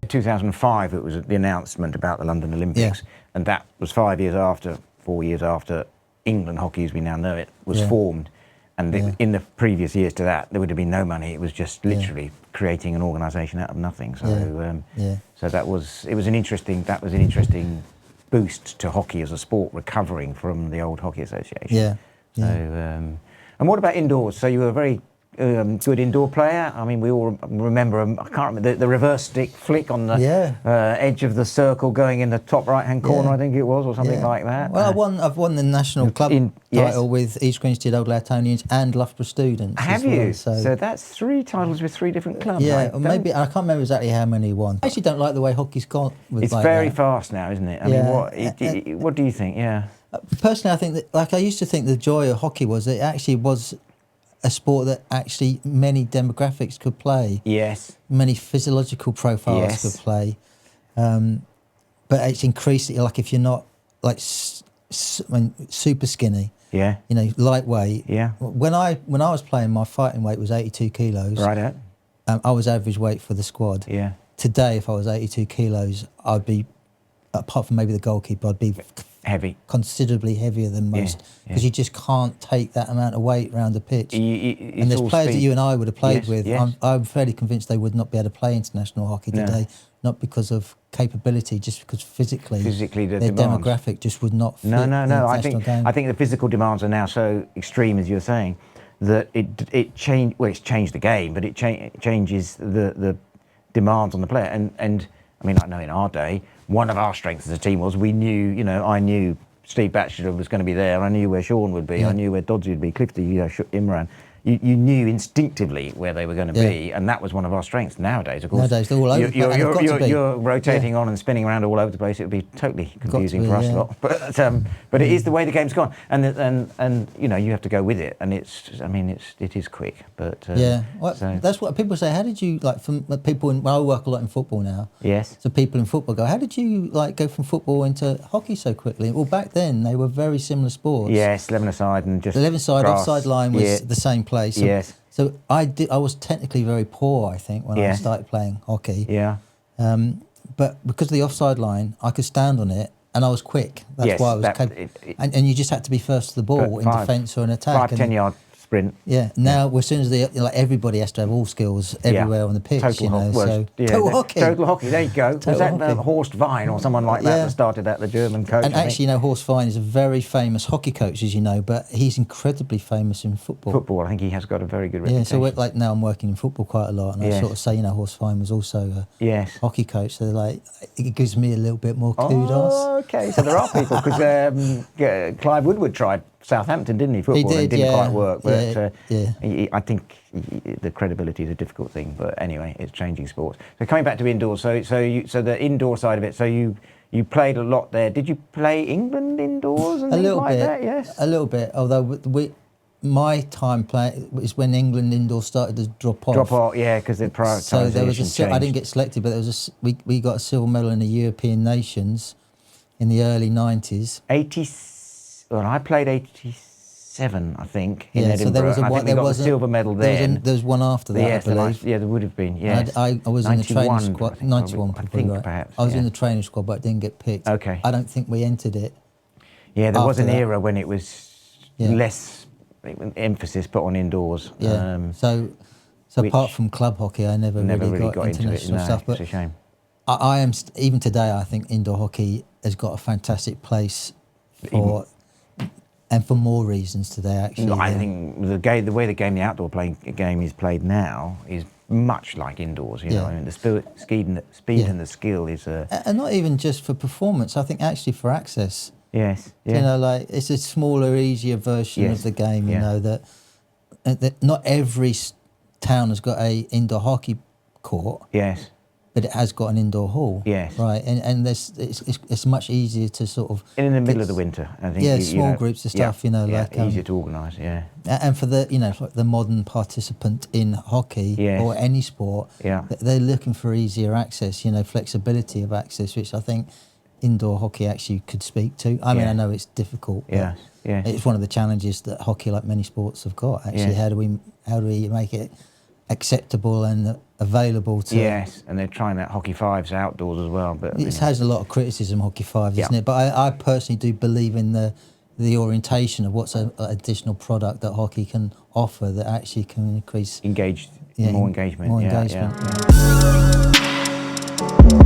2005, it was the announcement about the London Olympics, and that was 4 years after England hockey, as we now know it, was formed. And in the previous years to that, there would have been no money. It was just literally creating an organisation out of nothing. So, so that was an interesting boost to hockey as a sport, recovering from the old Hockey Association. So, and what about indoors? So you were a very good indoor player. I mean, we all remember, I can't remember, the reverse stick flick on the edge of the circle going in the top right-hand corner, I think it was, or something like that. Well, I've won the national club title with East Grinstead Old Latonians and Loughborough Students. Have you? So that's 3 titles with 3 different clubs. Yeah, or maybe, I can't remember exactly how many he won. I actually don't like the way hockey's gone. It's like very fast now, isn't it? I mean, what do you think? Personally, I think that, like, I used to think the joy of hockey was that it actually was a sport that actually many demographics could play. Yes. Many physiological profiles could play. But it's increasingly, like, if you're not, like, super skinny, you know, lightweight. When I was playing, my fighting weight was 82 kilos. Right. I was average weight for the squad. Today, if I was 82 kilos, I'd be, apart from maybe the goalkeeper, I'd be heavy, considerably heavier than most, because you just can't take that amount of weight around the pitch. And there's players that you and I would have played with. I'm fairly convinced they would not be able to play international hockey today, not because of capability, just because physically their demographic just would not fit. No. I think the physical demands are now so extreme, as you're saying, that it changed. Well, it's changed the game, but it changes the demands on the player. And I mean, I know in our day, one of our strengths as a team was I knew Steve Batchelor was going to be there. I knew where Sean would be. I knew where Doddsy would be. Clifty, Imran. You knew instinctively where they were going to be, and that was one of our strengths. Nowadays, of course, they're all over. You're rotating on and spinning around all over the place. It would be totally confusing for us lot. But it is the way the game's gone, and you know, you have to go with it. And it is quick. But that's what people say. How did you, like, from people in? Well, I work a lot in football now. Yes. So people in football go, how did you, like, go from football into hockey so quickly? Well, back then they were very similar sports. Yes, 11-a-side and just the 11-a-side offside line was the same place. So I was technically very poor, I think, when I started playing hockey. But because of the offside line, I could stand on it, and I was quick. That's why I was capable. And you just had to be first to the ball in defence or in attack. 5-10-yard sprint. Now, as soon as everybody has to have all skills everywhere on the pitch. Total hockey. Total hockey. There you go. Was that Horst Wein or someone like that started that? The German coach. And actually, you know, Horst Wein is a very famous hockey coach, as you know, but he's incredibly famous in football. Football, I think he has got a very good reputation. So like now, I'm working in football quite a lot, and I sort of say, you know, Horst Wein was also a hockey coach. So like, it gives me a little bit more kudos. Oh, okay. So there are people, because Clive Woodward tried Southampton, didn't he? Football, he did, it didn't quite work. But I think the credibility is a difficult thing. But anyway, it's changing sports. So coming back to indoors, so the indoor side of it. So you played a lot there. Did you play England indoors and things like that? Yes, a little bit. Although my time playing was when England indoors started to drop off. Because the prioritisation So there was changed. I didn't get selected, but there was we got a silver medal in the European Nations in the early 90s. Well, I played 87, I think, in Edinburgh. So there was we got the silver medal then. There was one after that, I believe. There would have been, yes. I was in the training squad. 91, I think, perhaps. I was in the training squad, but I didn't get picked. Okay. I don't think we entered it. Yeah, there was an era when it was less emphasis put on indoors. So apart from club hockey, I never really got international stuff. But it's a shame. I am, even today, I think indoor hockey has got a fantastic place for... And for more reasons today, actually. I think the way the outdoor game is played now is much like indoors. You know, I mean, the speed and the skill is. And not even just for performance. I think actually for access. Yes. You know, like it's a smaller, easier version of the game. You know that not every town has got a indoor hockey court. Yes. But it has got an indoor hall. Yes. Right, and it's much easier to sort of... In the middle of the winter, I think. Small groups of stuff, you know, like... easier to organise, And for the, you know, like the modern participant in hockey or any sport, they're looking for easier access, you know, flexibility of access, which I think indoor hockey actually could speak to. I mean, I know it's difficult, but it's one of the challenges that hockey, like many sports, have got, actually. How do we make it acceptable and available to. Yes, and they're trying out hockey fives outdoors as well. But it has a lot of criticism, hockey fives, isn't it? But I personally do believe in the orientation of what's an additional product that hockey can offer that actually can increase more engagement. More engagement. Yeah.